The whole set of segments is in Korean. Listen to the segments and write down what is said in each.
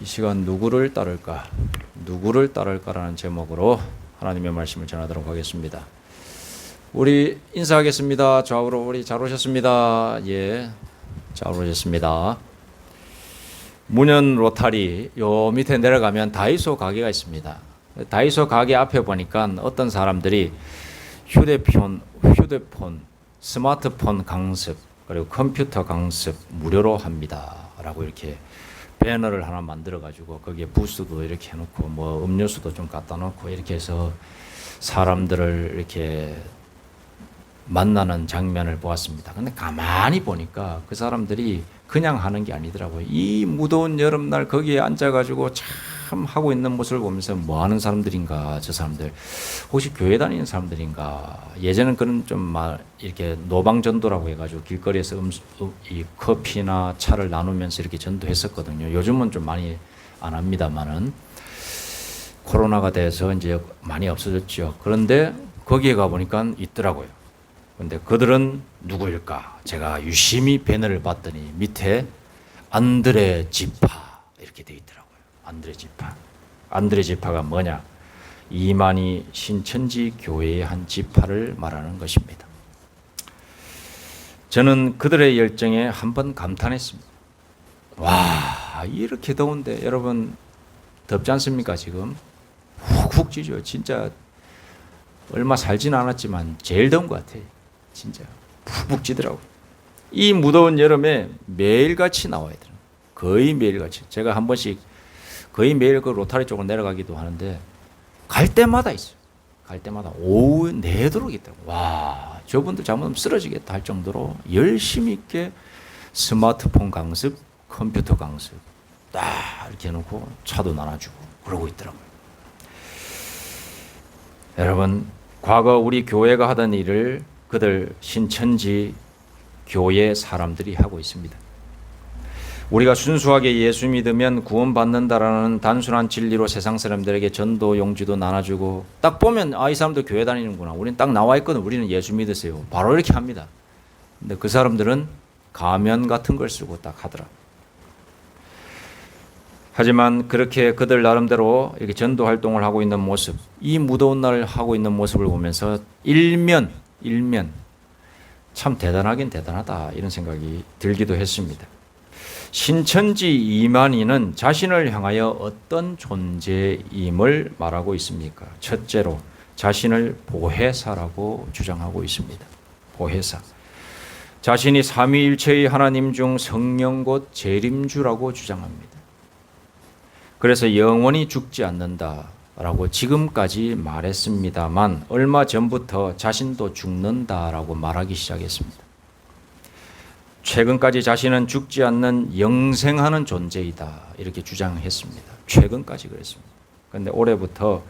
이 시간 누구를 따를까? 누구를 따를까라는 제목으로 하나님의 말씀을 전하도록 하겠습니다. 우리 인사하겠습니다. 좌우로 우리 잘 오셨습니다. 예, 잘 오셨습니다. 문현 로타리 요 밑에 내려가면 다이소 가게가 있습니다. 다이소 가게 앞에 보니까 어떤 사람들이 휴대폰, 스마트폰 강습 그리고 컴퓨터 강습 무료로 합니다. 라고 이렇게 배너를 하나 만들어 가지고 거기에 부스도 이렇게 해놓고 뭐 음료수도 좀 갖다 놓고 이렇게 해서 사람들을 이렇게 만나는 장면을 보았습니다. 근데 가만히 보니까 그 사람들이 그냥 하는 게 아니더라고요. 이 무더운 여름날 거기에 앉아가지고 참 하고 있는 모습을 보면서 뭐 하는 사람들인가, 저 사람들. 혹시 교회 다니는 사람들인가. 예전엔 그런 좀 막 이렇게 노방전도라고 해가지고 길거리에서 이 커피나 차를 나누면서 이렇게 전도했었거든요. 요즘은 좀 많이 안 합니다만은. 코로나가 돼서 이제 많이 없어졌죠. 그런데 거기에 가보니까 있더라고요. 근데 그들은 누구일까? 제가 유심히 배너를 봤더니 밑에 안드레 지파 이렇게 돼 있더라고요. 안드레 지파. 안드레 지파가 뭐냐? 이만희 신천지 교회의 한 지파를 말하는 것입니다. 저는 그들의 열정에 한번 감탄했습니다. 와, 이렇게 더운데 여러분 덥지 않습니까? 지금 훅훅 찌죠. 진짜 얼마 살지는 않았지만 제일 더운 것 같아요. 진짜 푹푹 찌더라고요. 이 무더운 여름에 매일같이 나와야 돼요. 거의 매일같이. 제가 한 번씩 거의 매일 그 로타리 쪽으로 내려가기도 하는데 갈 때마다 있어요. 갈 때마다 오후 내도록 있다고. 와, 저분들 잘못하면 쓰러지겠다 할 정도로 열심히 있게 스마트폰 강습, 컴퓨터 강습 딱 이렇게 해놓고 차도 나눠주고 그러고 있더라고요. 여러분, 과거 우리 교회가 하던 일을 그들 신천지 교회 사람들이 하고 있습니다. 우리가 순수하게 예수 믿으면 구원받는다라는 단순한 진리로 세상 사람들에게 전도 용지도 나눠주고 딱 보면 이 사람들 교회 다니는구나. 우리는 딱 나와 있거든. 우리는 예수 믿으세요. 바로 이렇게 합니다. 근데 그 사람들은 가면 같은 걸 쓰고 딱 하더라. 하지만 그렇게 그들 나름대로 이렇게 전도 활동을 하고 있는 모습, 이 무더운 날 하고 있는 모습을 보면서 일면 참 대단하긴 대단하다 이런 생각이 들기도 했습니다. 신천지 이만희는 자신을 향하여 어떤 존재임을 말하고 있습니까? 첫째로 자신을 보혜사라고 주장하고 있습니다. 보혜사. 자신이 삼위일체의 하나님 중 성령 곧 재림주라고 주장합니다. 그래서 영원히 죽지 않는다라고 지금까지 말했습니다만 얼마 전부터 자신도 죽는다라고 말하기 시작했습니다. 최근까지 자신은 죽지 않는 영생하는 존재이다 이렇게 주장했습니다. 최근까지 그랬습니다. 그런데 올해부터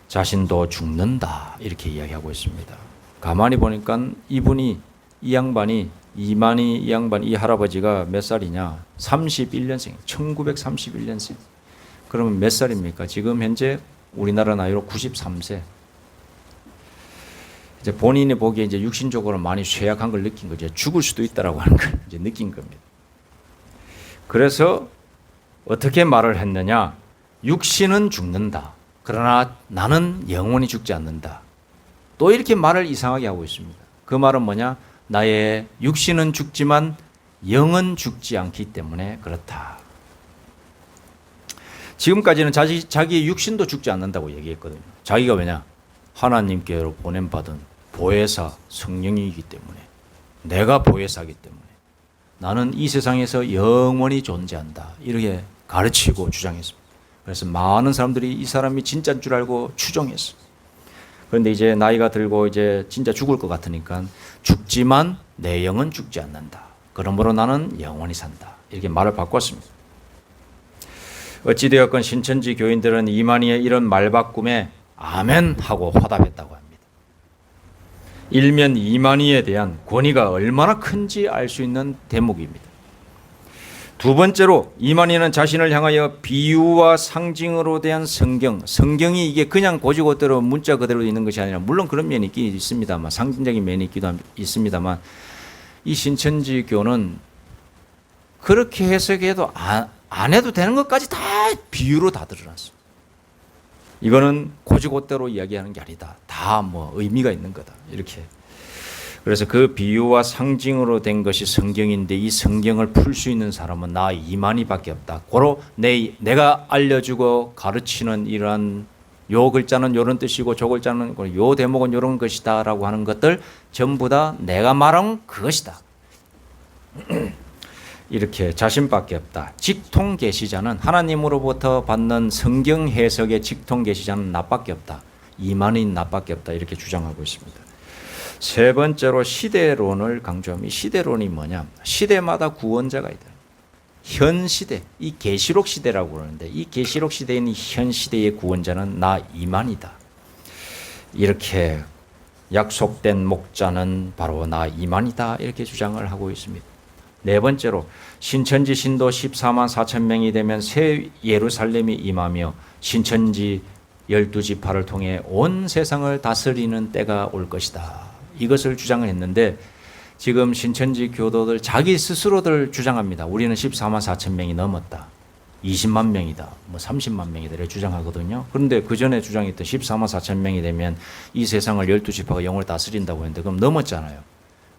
자신도 죽는다 이렇게 이야기하고 있습니다. 가만히 보니까 이분이 이 양반이 이 할아버지가 몇 살이냐? 31년생, 1931년생. 그러면 몇 살입니까? 지금 현재 우리나라 나이로 93세. 이제 본인이 보기에 이제 육신적으로 많이 쇠약한 걸 느낀 거죠. 죽을 수도 있다라고 하는 걸 이제 느낀 겁니다. 그래서 어떻게 말을 했느냐? 육신은 죽는다. 그러나 나는 영원히 죽지 않는다. 또 이렇게 말을 이상하게 하고 있습니다. 그 말은 뭐냐? 나의 육신은 죽지만 영은 죽지 않기 때문에 그렇다. 지금까지는 자기의 육신도 죽지 않는다고 얘기했거든요. 자기가 왜냐? 하나님께로 보냄받은 보혜사 성령이기 때문에 내가 보혜사이기 때문에 나는 이 세상에서 영원히 존재한다. 이렇게 가르치고 주장했습니다. 그래서 많은 사람들이 이 사람이 진짜인 줄 알고 추종했어요. 그런데 이제 나이가 들고 이제 진짜 죽을 것 같으니까 죽지만 내 영은 죽지 않는다. 그러므로 나는 영원히 산다. 이렇게 말을 바꿨습니다. 어찌되었건 신천지 교인들은 이만희의 이런 말바꿈에 아멘 하고 화답했다고 합니다. 일면 이만희에 대한 권위가 얼마나 큰지 알 수 있는 대목입니다. 두 번째로 이만희는 자신을 향하여 비유와 상징으로 대한 성경이 이게 그냥 고지고대로 문자 그대로 있는 것이 아니라 물론 그런 면이 있긴 있습니다만 상징적인 면이 있기도 있습니다만 이 신천지교는 그렇게 해석해도 안 해도 되는 것까지 다 비유로 다 드러났어. 이거는 고지고대로 이야기하는 게 아니다. 다 뭐 의미가 있는 거다. 이렇게. 그래서 그 비유와 상징으로 된 것이 성경인데 이 성경을 풀 수 있는 사람은 나 이만희밖에 없다. 고로 내가 알려주고 가르치는 이러한 요 글자는 요런 뜻이고 저 글자는 요 대목은 요런 것이다 라고 하는 것들 전부 다 내가 말한 그것이다. 이렇게 자신밖에 없다. 직통 계시자는 하나님으로부터 받는 성경 해석의 직통 계시자는 나밖에 없다. 이만인 나밖에 없다. 이렇게 주장하고 있습니다. 세 번째로 시대론을 강조합니다. 이 시대론이 뭐냐? 시대마다 구원자가 있다. 현 시대, 이 계시록 시대라고 그러는데 이 계시록 시대에 있는 현 시대의 구원자는 나 이만이다. 이렇게 약속된 목자는 바로 나 이만이다. 이렇게 주장을 하고 있습니다. 네 번째로 신천지 신도 14만 4천 명이 되면 새 예루살렘이 임하며 신천지 12지파를 통해 온 세상을 다스리는 때가 올 것이다. 이것을 주장을 했는데 지금 신천지 교도들 자기 스스로들 주장합니다. 우리는 14만 4천 명이 넘었다. 20만 명이다. 뭐 30만 명이다. 이렇게 주장하거든요. 그런데 그 전에 주장했던 14만 4천 명이 되면 이 세상을 12지파가 영을 다스린다고 했는데 그럼 넘었잖아요.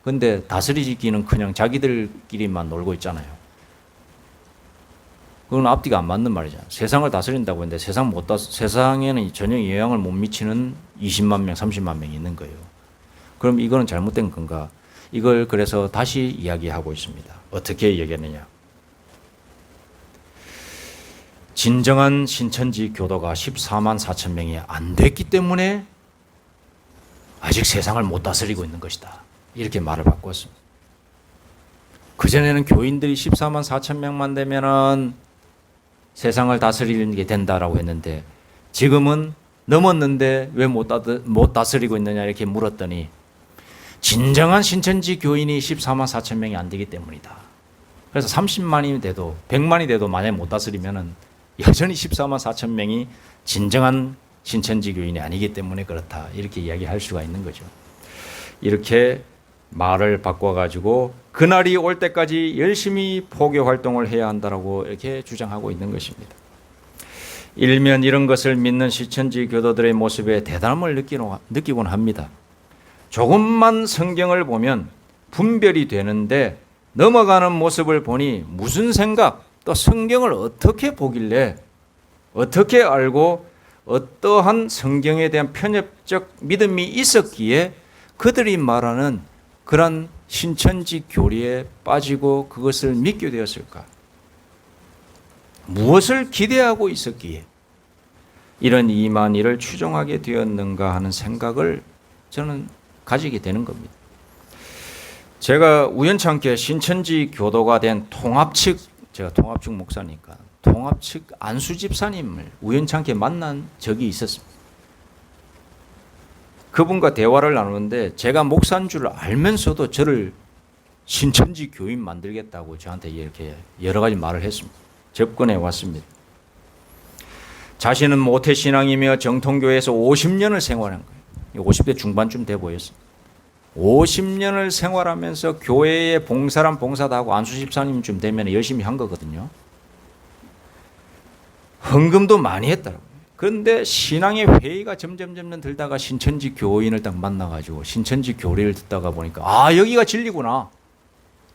근데 다스리기는 그냥 자기들끼리만 놀고 있잖아요. 그건 앞뒤가 안 맞는 말이잖아요. 세상을 다스린다고 했는데 세상에는 전혀 영향을 못 미치는 20만 명, 30만 명이 있는 거예요. 그럼 이거는 잘못된 건가? 이걸 그래서 다시 이야기하고 있습니다. 어떻게 이야기했느냐? 진정한 신천지 교도가 14만 4천 명이 안 됐기 때문에 아직 세상을 못 다스리고 있는 것이다. 이렇게 말을 바꿨습니다. 그전에는 교인들이 14만 4천 명만 되면은 세상을 다스리는 게 된다라고 했는데 지금은 넘었는데 왜 못 다스리고 있느냐 이렇게 물었더니 진정한 신천지 교인이 14만 4천 명이 안 되기 때문이다. 그래서 30만이 돼도 100만이 돼도 만약에 못 다스리면은 여전히 14만 4천 명이 진정한 신천지 교인이 아니기 때문에 그렇다. 이렇게 이야기할 수가 있는 거죠. 이렇게 말을 바꿔가지고 그날이 올 때까지 열심히 포교 활동을 해야 한다라고 이렇게 주장하고 있는 것입니다. 일면 이런 것을 믿는 신천지 교도들의 모습에 대담을 느끼곤 합니다. 조금만 성경을 보면 분별이 되는데 넘어가는 모습을 보니 무슨 생각 또 성경을 어떻게 보길래 어떻게 알고 어떠한 성경에 대한 편협적 믿음이 있었기에 그들이 말하는 그런 신천지 교리에 빠지고 그것을 믿게 되었을까? 무엇을 기대하고 있었기에 이런 이만희를 추종하게 되었는가 하는 생각을 저는 가지게 되는 겁니다. 제가 우연찮게 신천지 교도가 된 통합측, 제가 통합측 목사니까 통합측 안수 집사님을 우연찮게 만난 적이 있었습니다. 그분과 대화를 나누는데 제가 목사인 줄 알면서도 저를 신천지 교인 만들겠다고 저한테 이렇게 여러 가지 말을 했습니다. 접근해 왔습니다. 자신은 모태신앙이며 정통교회에서 50년을 생활한 거예요. 50대 중반쯤 돼 보였어요. 50년을 생활하면서 교회에 봉사란 봉사도 하고 안수집사님쯤 되면 열심히 한 거거든요. 헌금도 많이 했더라고요. 그런데 신앙의 회의가 점점 들다가 신천지 교인을 딱 만나가지고 신천지 교리를 듣다가 보니까 아 여기가 진리구나.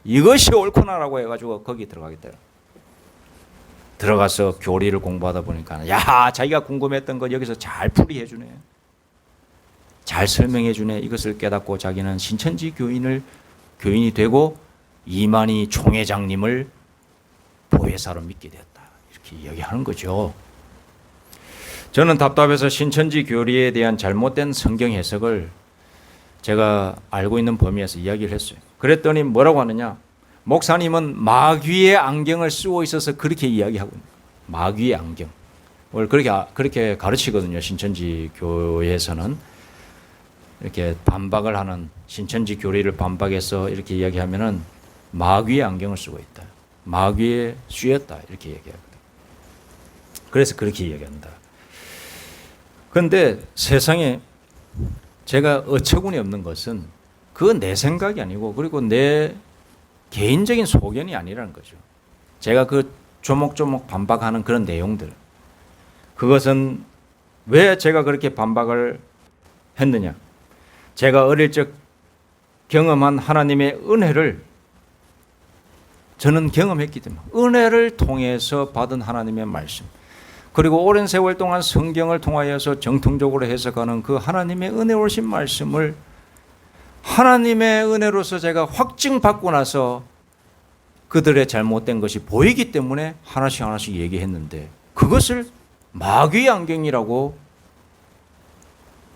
이것이 옳구나라고 해가지고 거기 들어가겠더라고요. 들어가서 교리를 공부하다 보니까 야 자기가 궁금했던 거 여기서 잘 풀이해 주네. 잘 설명해 주네. 이것을 깨닫고 자기는 신천지 교인이 되고 이만희 총회장님을 보혜사로 믿게 되었다. 이렇게 이야기하는 거죠. 저는 답답해서 신천지 교리에 대한 잘못된 성경 해석을 제가 알고 있는 범위에서 이야기를 했어요. 그랬더니 뭐라고 하느냐? 목사님은 마귀의 안경을 쓰고 있어서 그렇게 이야기하고 있는 거예요. 마귀의 안경. 오늘 그렇게 가르치거든요. 신천지 교회에서는 이렇게 반박을 하는 신천지 교리를 반박해서 이렇게 이야기하면은 마귀의 안경을 쓰고 있다. 마귀에 씌였다. 이렇게 얘기하거든요. 그래서 그렇게 이야기한다. 그런데 세상에 제가 어처구니 없는 것은 그건 내 생각이 아니고 그리고 내 개인적인 소견이 아니라는 거죠. 제가 그 조목조목 반박하는 그런 내용들. 그것은 왜 제가 그렇게 반박을 했느냐? 제가 어릴 적 경험한 하나님의 은혜를 저는 경험했기 때문에 은혜를 통해서 받은 하나님의 말씀, 그리고 오랜 세월 동안 성경을 통하여서 정통적으로 해석하는 그 하나님의 은혜로우신 말씀을 하나님의 은혜로서 제가 확증받고 나서 그들의 잘못된 것이 보이기 때문에 하나씩 하나씩 얘기했는데, 그것을 마귀의 안경이라고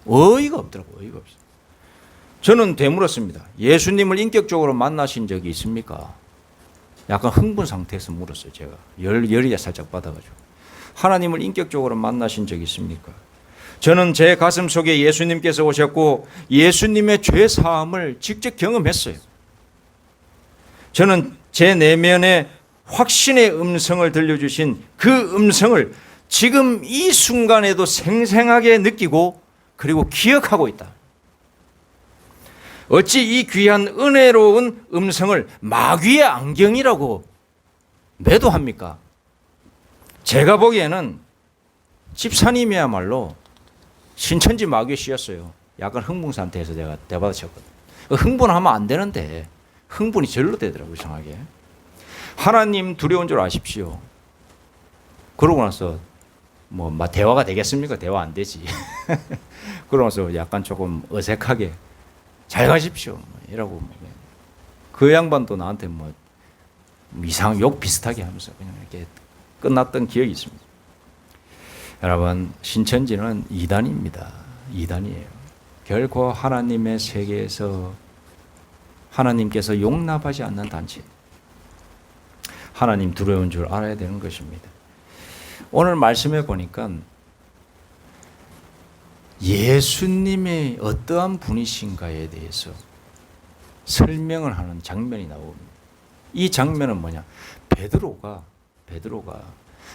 어이가 없더라고요. 어이가 없어요. 저는 되물었습니다. 예수님을 인격적으로 만나신 적이 있습니까? 약간 흥분 상태에서 물었어요. 제가 열이 살짝 받아가지고. 하나님을 인격적으로 만나신 적이 있습니까? 저는 제 가슴 속에 예수님께서 오셨고 예수님의 죄 사함을 직접 경험했어요. 저는 제 내면에 확신의 음성을 들려주신 그 음성을 지금 이 순간에도 생생하게 느끼고 그리고 기억하고 있다. 어찌 이 귀한 은혜로운 음성을 마귀의 안경이라고 매도합니까? 제가 보기에는 집사님이야말로 신천지 마귀의 씨였어요. 약간 흥분 상태에서 제가 대받아쳤거든요. 흥분하면 안 되는데 흥분이 절로 되더라고요. 이상하게. 하나님 두려운 줄 아십시오. 그러고 나서 뭐 대화가 되겠습니까? 대화 안 되지. 그러고 나서 약간 조금 어색하게 잘 가십시오 이라고. 그 양반도 나한테 뭐 이상 욕 비슷하게 하면서 그냥 이렇게 끝났던 기억이 있습니다. 여러분, 신천지는 이단입니다. 이단이에요. 결코 하나님의 세계에서 하나님께서 용납하지 않는 단체. 하나님 두려운 줄 알아야 되는 것입니다. 오늘 말씀해 보니까 예수님이 어떠한 분이신가에 대해서 설명을 하는 장면이 나옵니다. 이 장면은 뭐냐? 베드로가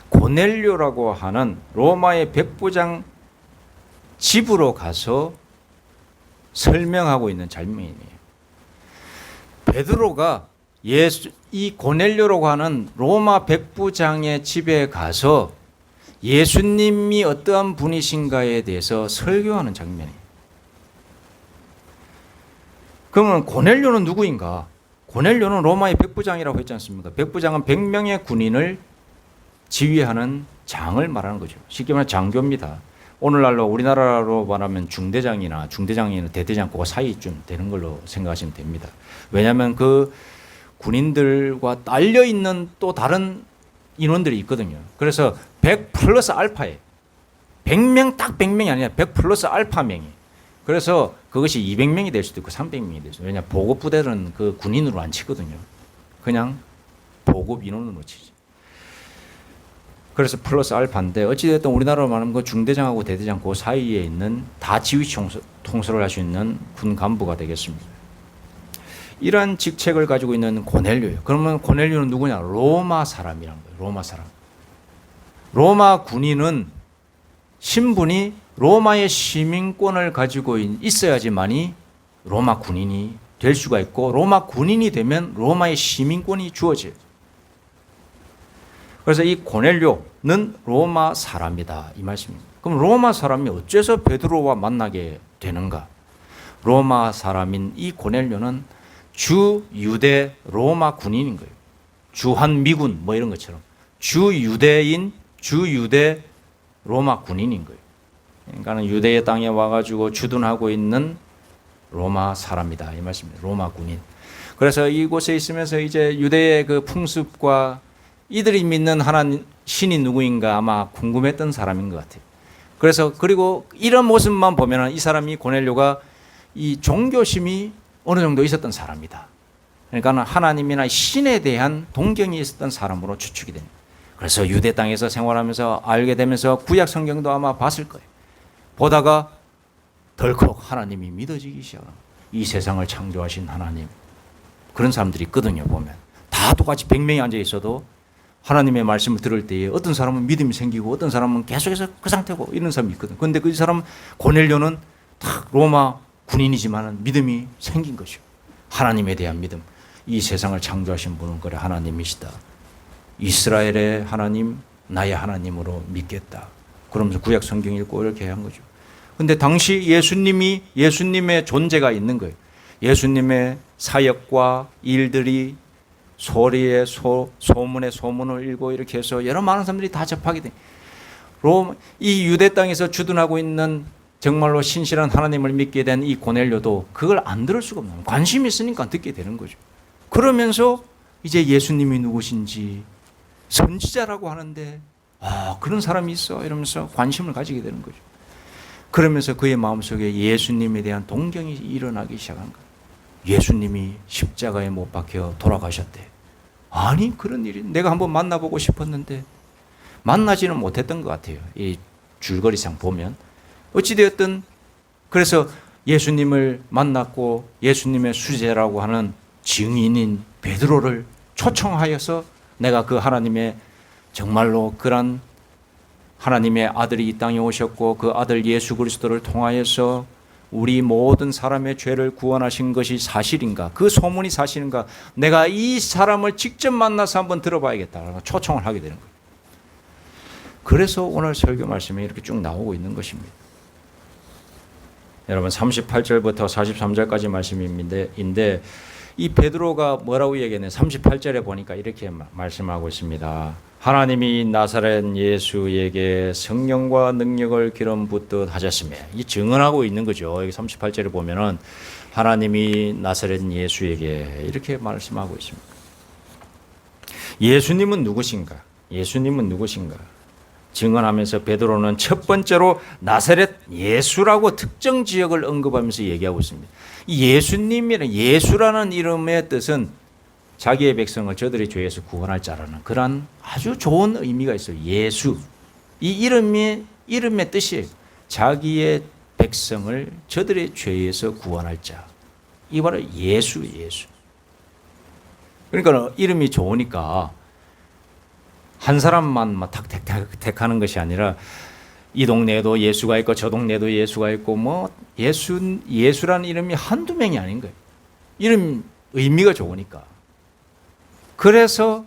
고넬료라고 하는 로마의 백부장 집으로 가서 설명하고 있는 장면이에요. 베드로가 이 고넬료라고 하는 로마 백부장의 집에 가서 예수님이 어떠한 분이신가에 대해서 설교하는 장면이에요. 그러면 고넬료는 누구인가? 고넬료는 로마의 백부장이라고 했지 않습니까? 백부장은 100명의 군인을 지휘하는 장을 말하는 거죠. 쉽게 말하면 장교입니다. 오늘날로 우리나라로 말하면 중대장이나 대대장 그 사이쯤 되는 걸로 생각하시면 됩니다. 왜냐하면 그 군인들과 딸려 있는 또 다른 인원들이 있거든요. 그래서 100 플러스 알파에 100명 딱 100명이 아니라 100 플러스 알파 명이. 그래서 그것이 200명이 될 수도 있고 300명이 될 수도 있고. 왜냐 보급 부대는 그 군인으로 안 치거든요. 그냥 보급 인원으로 치지. 그래서 플러스 알파인데 어찌됐든 우리나라로 말하면 그 중대장하고 대대장 그 사이에 있는 다 지휘 통솔을 할 수 있는 군 간부가 되겠습니다. 이러한 직책을 가지고 있는 고넬료예요. 그러면 고넬료는 누구냐? 로마 사람이란 거예요. 로마 사람. 로마 군인은 신분이 로마의 시민권을 가지고 있어야지만이 로마 군인이 될 수가 있고 로마 군인이 되면 로마의 시민권이 주어져요. 그래서 이 고넬료는 로마 사람이다 이 말씀입니다. 그럼 로마 사람이 어째서 베드로와 만나게 되는가? 로마 사람인 이 고넬료는 주 유대 로마 군인인 거예요. 주한 미군 뭐 이런 것처럼 주 유대인 주 유대 로마 군인인 거예요. 그러니까 유대의 땅에 와가지고 주둔하고 있는 로마 사람이다 이 말씀입니다. 로마 군인. 그래서 이곳에 있으면서 이제 유대의 그 풍습과 이들이 믿는 하나님 신이 누구인가 아마 궁금했던 사람인 것 같아요. 그래서 그리고 이런 모습만 보면은 이 사람이 고넬료가 이 종교심이 어느 정도 있었던 사람이다. 그러니까 하나님이나 신에 대한 동경이 있었던 사람으로 추측이 됩니다. 그래서 유대 땅에서 생활하면서 알게 되면서 구약 성경도 아마 봤을 거예요. 보다가 덜컥 하나님이 믿어지기 시작합니다. 이 세상을 창조하신 하나님. 그런 사람들이 있거든요. 보면 다 똑같이 100명이 앉아 있어도 하나님의 말씀을 들을 때에 어떤 사람은 믿음이 생기고 어떤 사람은 계속해서 그 상태고 이런 사람이 있거든요. 그런데 그 사람 고넬료는 다 로마 군인이지만 믿음이 생긴 것이요. 하나님에 대한 믿음. 이 세상을 창조하신 분은 그래 하나님이시다. 이스라엘의 하나님, 나의 하나님으로 믿겠다. 그러면서 구약 성경 읽고 이렇게 한 거죠. 근데 당시 예수님의 존재가 있는 거예요. 예수님의 사역과 일들이 소문에 소문을 읽고 이렇게 해서 여러 많은 사람들이 다 접하게 돼. 이 유대 땅에서 주둔하고 있는 정말로 신실한 하나님을 믿게 된 이 고넬료도 그걸 안 들을 수가 없는 거예요. 관심이 있으니까 듣게 되는 거죠. 그러면서 이제 예수님이 누구신지 선지자라고 하는데 그런 사람이 있어 이러면서 관심을 가지게 되는 거죠. 그러면서 그의 마음속에 예수님에 대한 동경이 일어나기 시작한 거예요. 예수님이 십자가에 못 박혀 돌아가셨대. 아니 그런 일이 내가 한번 만나보고 싶었는데 만나지는 못했던 것 같아요. 이 줄거리상 보면 어찌되었든 그래서 예수님을 만났고 예수님의 수제라고 하는 증인인 베드로를 초청하여서 내가 그 하나님의 정말로 그런 하나님의 아들이 이 땅에 오셨고 그 아들 예수 그리스도를 통하여서 우리 모든 사람의 죄를 구원하신 것이 사실인가? 그 소문이 사실인가? 내가 이 사람을 직접 만나서 한번 들어봐야겠다라고 초청을 하게 되는 거예요. 그래서 오늘 설교 말씀이 이렇게 쭉 나오고 있는 것입니다. 여러분 38절부터 43절까지 말씀인데 이 베드로가 뭐라고 얘기했냐? 38절에 보니까 이렇게 말씀하고 있습니다. 하나님이 나사렛 예수에게 성령과 능력을 기름 붓듯 하셨으며 이 증언하고 있는 거죠. 여기 38절에 보면은 하나님이 나사렛 예수에게 이렇게 말씀하고 있습니다. 예수님은 누구신가? 예수님은 누구신가? 증언하면서 베드로는 첫 번째로 나사렛 예수라고 특정 지역을 언급하면서 얘기하고 있습니다. 예수라는 이름의 뜻은 자기의 백성을 저들의 죄에서 구원할 자라는 그런 아주 좋은 의미가 있어요. 예수. 이 이름의 뜻이에요. 자기의 백성을 저들의 죄에서 구원할 자. 이 바로 예수. 그러니까 이름이 좋으니까 한 사람만 딱 택하는 것이 아니라 이 동네에도 예수가 있고 저 동네에도 예수가 있고 예수라는 이름이 한두 명이 아닌 거예요. 이름 의미가 좋으니까. 그래서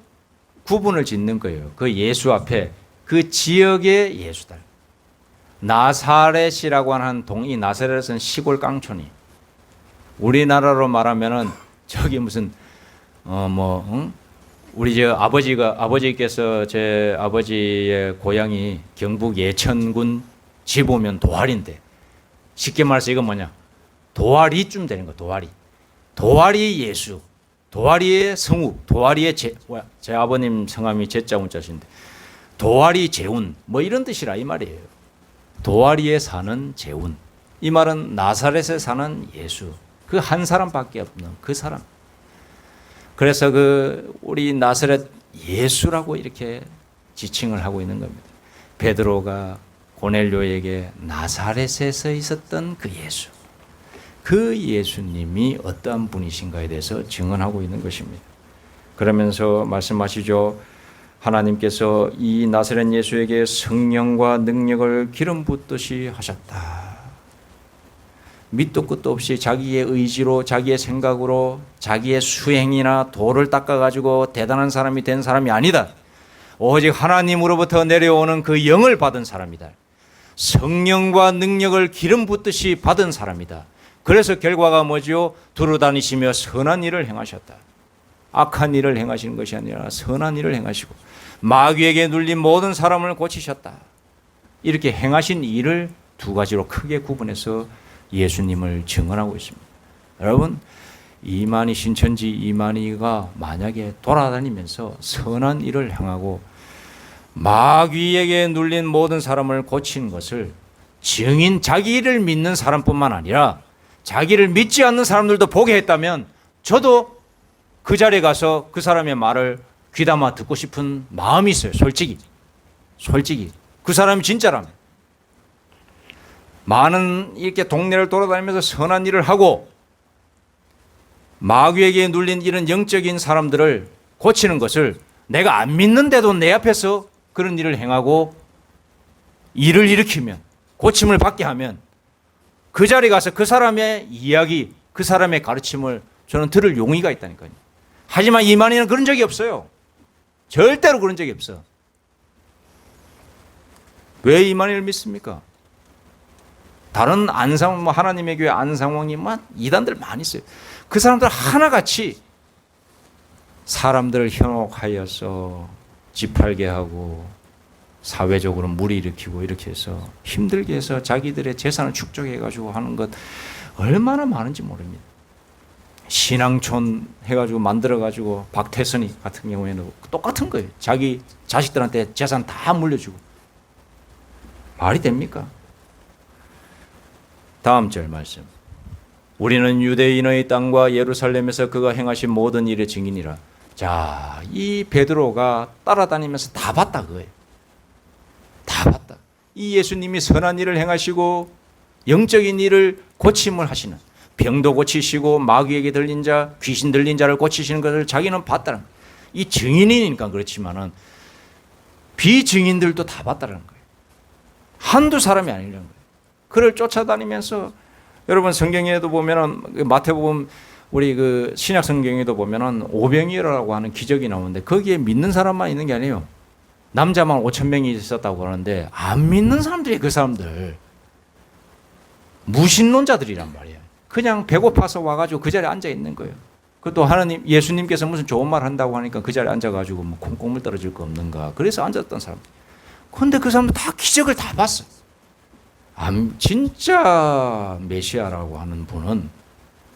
구분을 짓는 거예요. 그 예수 앞에 그 지역의 예수들. 나사렛이라고 하는 이 나사렛은 시골 깡촌이. 우리나라로 말하면은 저기 무슨 우리 아버지께서 제 아버지의 고향이 경북 예천군 지보면 도화리인데 쉽게 말해서 이건 뭐냐? 도화리쯤 되는 거. 도화리 예수. 도화리의 성욱, 도화리의 제 아버님 성함이 제자 문자신데 도화리 재운 이런 뜻이라 이 말이에요. 도화리에 사는 재운. 이 말은 나사렛에 사는 예수. 그 한 사람밖에 없는 그 사람. 그래서 우리 나사렛 예수라고 이렇게 지칭을 하고 있는 겁니다. 베드로가 고넬료에게 나사렛에서 있었던 그 예수. 그 예수님이 어떠한 분이신가에 대해서 증언하고 있는 것입니다. 그러면서 말씀하시죠. 하나님께서 이 나사렛 예수에게 성령과 능력을 기름 붓듯이 하셨다. 밑도 끝도 없이 자기의 의지로 자기의 생각으로 자기의 수행이나 도를 닦아가지고 대단한 사람이 된 사람이 아니다. 오직 하나님으로부터 내려오는 그 영을 받은 사람이다. 성령과 능력을 기름 붓듯이 받은 사람이다. 그래서 결과가 뭐죠? 두루다니시며 선한 일을 행하셨다. 악한 일을 행하시는 것이 아니라 선한 일을 행하시고 마귀에게 눌린 모든 사람을 고치셨다. 이렇게 행하신 일을 두 가지로 크게 구분해서 예수님을 증언하고 있습니다. 여러분, 이만희 신천지 이만희가 만약에 돌아다니면서 선한 일을 행하고 마귀에게 눌린 모든 사람을 고친 것을 자기를 믿는 사람뿐만 아니라 자기를 믿지 않는 사람들도 보게 했다면 저도 그 자리에 가서 그 사람의 말을 귀담아 듣고 싶은 마음이 있어요. 솔직히 그 사람이 진짜라면 많은 이렇게 동네를 돌아다니면서 선한 일을 하고 마귀에게 눌린 이런 영적인 사람들을 고치는 것을 내가 안 믿는데도 내 앞에서 그런 일을 행하고 일을 일으키면 고침을 받게 하면 그 자리에 가서 그 사람의 이야기, 그 사람의 가르침을 저는 들을 용의가 있다니까요. 하지만 이만희는 그런 적이 없어요. 절대로 그런 적이 없어. 왜 이만희를 믿습니까? 다른 안상, 하나님의 교회 안상홍이 이단들 많이 있어요. 그 사람들 하나같이 사람들을 현혹하여서 짓팔게 하고 사회적으로 무리 일으키고 이렇게 해서 힘들게 해서 자기들의 재산을 축적해가지고 하는 것 얼마나 많은지 모릅니다. 신앙촌 해가지고 만들어가지고 박태선이 같은 경우에는 똑같은 거예요. 자기 자식들한테 재산 다 물려주고. 말이 됩니까? 다음 절 말씀. 우리는 유대인의 땅과 예루살렘에서 그가 행하신 모든 일의 증인이라. 자, 이 베드로가 따라다니면서 다 봤다 그거예요. 다 봤다. 이 예수님이 선한 일을 행하시고 영적인 일을 고침을 하시는, 병도 고치시고 마귀에게 들린 자, 귀신 들린 자를 고치시는 것을 자기는 봤다는 거예요. 이 증인이니까 그렇지만은 비증인들도 다 봤다는 거예요. 한두 사람이 아니라는 거예요. 그를 쫓아다니면서 여러분 성경에도 보면은 마태복음 우리 그 신약 성경에도 보면은 오병이어라고 하는 기적이 나오는데 거기에 믿는 사람만 있는 게 아니에요. 남자만 5,000명이 있었다고 그러는데 안 믿는 사람들이 그 사람들 무신론자들이란 말이에요. 그냥 배고파서 와가지고 그 자리에 앉아 있는 거예요. 그것도 하나님 예수님께서 무슨 좋은 말 한다고 하니까 그 자리에 앉아가지고 뭐 콩고물 떨어질 거 없는가. 그래서 앉았던 사람. 그런데 그 사람들 다 기적을 다 봤어. 진짜 메시아라고 하는 분은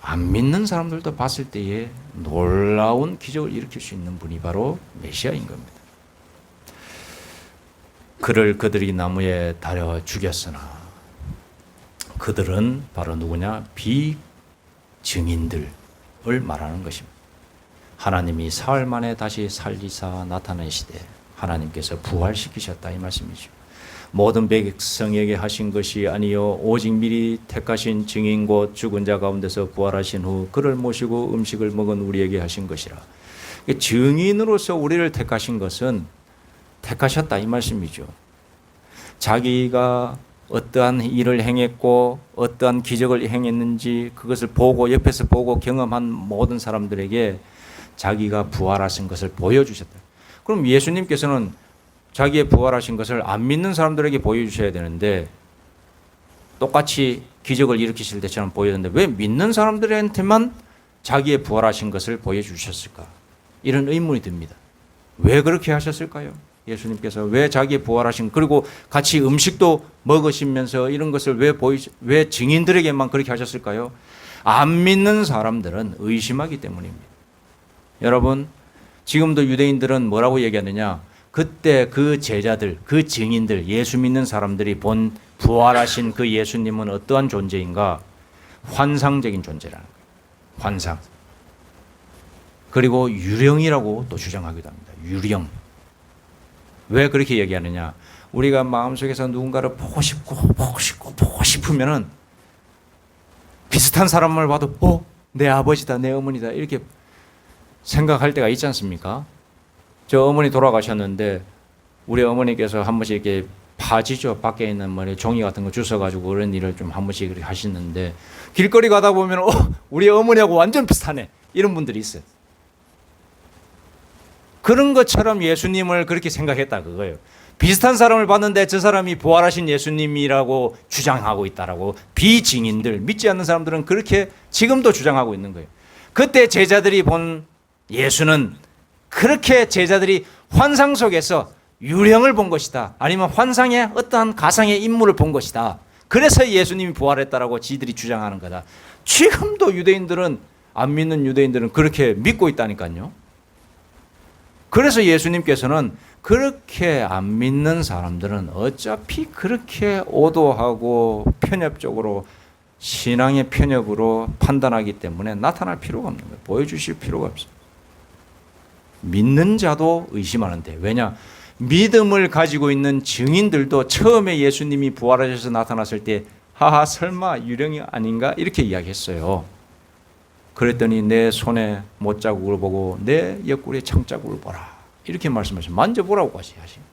안 믿는 사람들도 봤을 때에 놀라운 기적을 일으킬 수 있는 분이 바로 메시아인 겁니다. 그를 그들이 나무에 달여 죽였으나 그들은 바로 누구냐? 비증인들을 말하는 것입니다. 하나님이 사흘 만에 다시 살리사 나타내시되 하나님께서 부활시키셨다 이 말씀이죠. 모든 백성에게 하신 것이 아니요 오직 미리 택하신 증인 곧 죽은 자 가운데서 부활하신 후 그를 모시고 음식을 먹은 우리에게 하신 것이라. 증인으로서 우리를 택하신 것은 택하셨다 이 말씀이죠. 자기가 어떠한 일을 행했고 어떠한 기적을 행했는지 그것을 보고 옆에서 보고 경험한 모든 사람들에게 자기가 부활하신 것을 보여주셨다. 그럼 예수님께서는 자기의 부활하신 것을 안 믿는 사람들에게 보여주셔야 되는데 똑같이 기적을 일으키실 때처럼 보였는데 왜 믿는 사람들한테만 자기의 부활하신 것을 보여주셨을까? 이런 의문이 듭니다. 왜 그렇게 하셨을까요? 예수님께서 왜 자기의 부활하신 그리고 같이 음식도 먹으시면서 이런 것을 왜 증인들에게만 그렇게 하셨을까요? 안 믿는 사람들은 의심하기 때문입니다. 여러분 지금도 유대인들은 뭐라고 얘기하느냐? 그때 그 제자들, 그 증인들, 예수 믿는 사람들이 본 부활하신 그 예수님은 어떠한 존재인가? 환상적인 존재라는 거예요. 환상. 그리고 유령이라고 또 주장하기도 합니다. 유령. 왜 그렇게 얘기하느냐? 우리가 마음속에서 누군가를 보고 싶으면은 비슷한 사람을 봐도 내 아버지다, 내 어머니다 이렇게 생각할 때가 있지 않습니까? 저 어머니 돌아가셨는데 우리 어머니께서 한 번씩 이렇게 파지죠. 밖에 있는 종이 같은 거 주워가지고 그런 일을 좀 한 번씩 그렇게 하시는데 길거리 가다 보면 우리 어머니하고 완전 비슷하네 이런 분들이 있어요. 그런 것처럼 예수님을 그렇게 생각했다 그거예요. 비슷한 사람을 봤는데 저 사람이 부활하신 예수님이라고 주장하고 있다라고 비증인들, 믿지 않는 사람들은 그렇게 지금도 주장하고 있는 거예요. 그때 제자들이 본 예수는 그렇게 제자들이 환상 속에서 유령을 본 것이다. 아니면 환상의 어떠한 가상의 인물을 본 것이다. 그래서 예수님이 부활했다라고 지들이 주장하는 거다. 지금도 유대인들은 안 믿는 유대인들은 그렇게 믿고 있다니까요. 그래서 예수님께서는 그렇게 안 믿는 사람들은 어차피 그렇게 오도하고 편협적으로 신앙의 편협으로 판단하기 때문에 나타날 필요가 없는 거예요. 보여주실 필요가 없어요. 믿는 자도 의심하는데 왜냐? 믿음을 가지고 있는 증인들도 처음에 예수님이 부활하셔서 나타났을 때 하하 설마 유령이 아닌가 이렇게 이야기했어요. 그랬더니 내 손에 못자국을 보고 내 옆구리에 창자국을 보라 이렇게 말씀하셔요. 만져보라고까지 하시고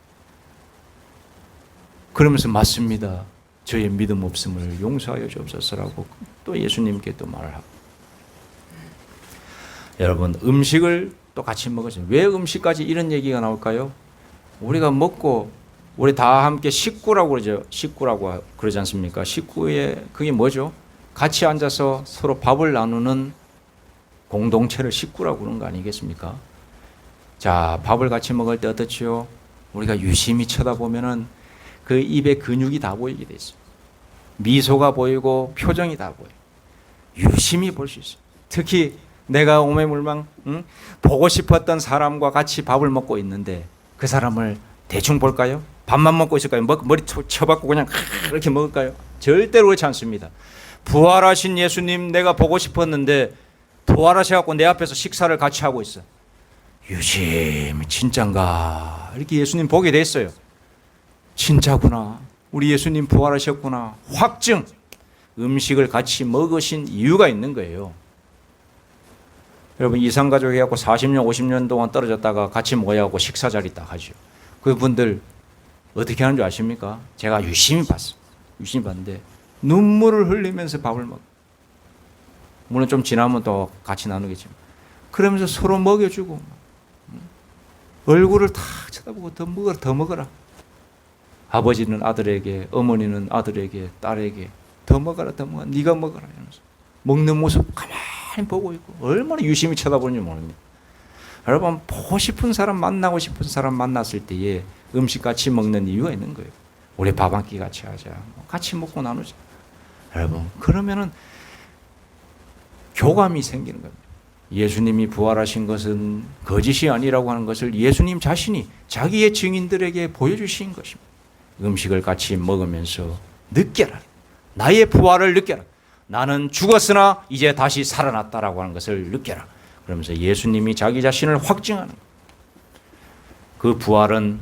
그러면서 맞습니다. 저의 믿음 없음을 용서하여 주옵소서라고 또 예수님께 또 말을 하고 여러분 음식을 또 같이 먹었어요. 왜 음식까지 이런 얘기가 나올까요? 우리가 먹고 우리 다 함께 식구라고 그러죠. 식구라고 그러지 않습니까? 식구의 그게 뭐죠? 같이 앉아서 서로 밥을 나누는 공동체를 식구라고 그러는 거 아니겠습니까? 자, 밥을 같이 먹을 때 어떻지요? 우리가 유심히 쳐다보면은 그 입에 근육이 다 보이게 돼 있어요. 미소가 보이고 표정이 다 보여요. 유심히 볼 수 있어요. 특히 내가 오매물망 보고 싶었던 사람과 같이 밥을 먹고 있는데 그 사람을 대충 볼까요? 밥만 먹고 있을까요? 머리 쳐박고 그냥 이렇게 먹을까요? 절대로 그렇지 않습니다. 부활하신 예수님 내가 보고 싶었는데 부활하셔갖고 내 앞에서 식사를 같이 하고 있어. 유심히 진짠가 이렇게 예수님 보게 됐어요. 진짜구나. 우리 예수님 부활하셨구나. 확증. 음식을 같이 먹으신 이유가 있는 거예요. 여러분 이산가족 해갖고 40년 50년 동안 떨어졌다가 같이 모여갖고 식사 자리 딱 하죠. 그분들 어떻게 하는 줄 아십니까? 제가 유심히 봤어요. 유심히 봤는데 눈물을 흘리면서 밥을 먹어요. 물론 좀 지나면 또 같이 나누겠지만 그러면서 서로 먹여주고 얼굴을 탁 쳐다보고 더 먹어라. 아버지는 아들에게, 어머니는 아들에게, 딸에게 더 먹어라, 더 먹어라. 네가 먹어라. 이러면서 먹는 모습 가만히 보고 있고 얼마나 유심히 쳐다보는지 모릅니다. 여러분 보고 싶은 사람 만나고 싶은 사람 만났을 때에 음식 같이 먹는 이유가 있는 거예요. 우리 밥 한 끼 같이 하자. 같이 먹고 나누자. 여러분 그러면은 교감이 생기는 겁니다. 예수님이 부활하신 것은 거짓이 아니라고 하는 것을 예수님 자신이 자기의 증인들에게 보여주신 것입니다. 음식을 같이 먹으면서 느껴라. 나의 부활을 느껴라. 나는 죽었으나 이제 다시 살아났다라고 하는 것을 느껴라. 그러면서 예수님이 자기 자신을 확증하는 거예요. 그 부활은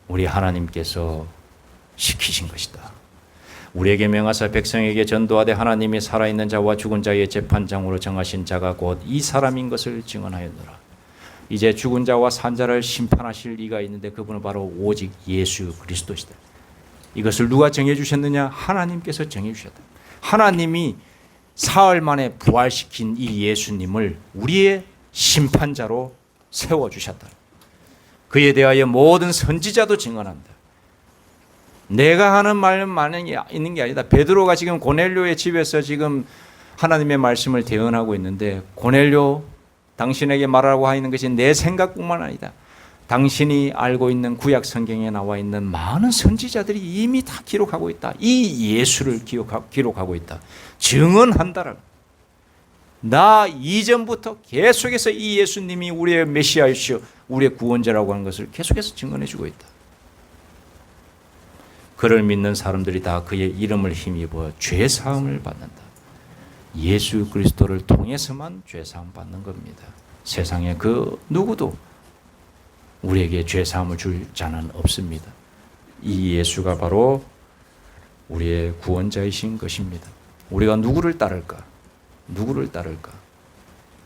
우리 하나님께서 시키신 것이다. 우리에게 명하사 백성에게 전도하되 하나님이 살아있는 자와 죽은 자의 재판장으로 정하신 자가 곧 이 사람인 것을 증언하였노라. 이제 죽은 자와 산 자를 심판하실 이가 있는데 그분은 바로 오직 예수 그리스도시다. 이것을 누가 정해주셨느냐? 하나님께서 정해주셨다. 하나님이 사흘 만에 부활시킨 이 예수님을 우리의 심판자로 세워주셨다. 그에 대하여 모든 선지자도 증언한다. 내가 하는 말만 있는 게 아니다. 베드로가 지금 고넬료의 집에서 지금 하나님의 말씀을 대언하고 있는데 고넬료 당신에게 말하고 하는 것이 내 생각뿐만 아니다. 당신이 알고 있는 구약 성경에 나와 있는 많은 선지자들이 이미 다 기록하고 있다. 이 예수를 기록하고 있다. 증언한다라고. 나 이전부터 계속해서 이 예수님이 우리의 메시아이시오, 우리의 구원자라고 하는 것을 계속해서 증언해주고 있다. 그를 믿는 사람들이 다 그의 이름을 힘입어 죄사함을 받는다. 예수 그리스도를 통해서만 죄사함 받는 겁니다. 세상에 그 누구도 우리에게 죄사함을 줄 자는 없습니다. 이 예수가 바로 우리의 구원자이신 것입니다. 우리가 누구를 따를까? 누구를 따를까?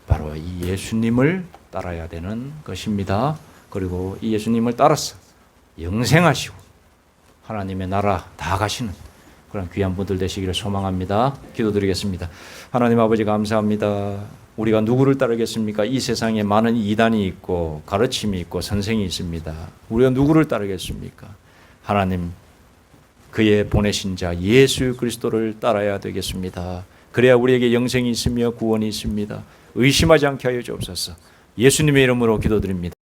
바로 이 예수님을 따라야 되는 것입니다. 그리고 이 예수님을 따라서 영생하시고 하나님의 나라 다 가시는 그런 귀한 분들 되시기를 소망합니다. 기도드리겠습니다. 하나님 아버지 감사합니다. 우리가 누구를 따르겠습니까? 이 세상에 많은 이단이 있고 가르침이 있고 선생이 있습니다. 우리가 누구를 따르겠습니까? 하나님 그의 보내신 자 예수 그리스도를 따라야 되겠습니다. 그래야 우리에게 영생이 있으며 구원이 있습니다. 의심하지 않게 하여 주옵소서. 예수님의 이름으로 기도드립니다.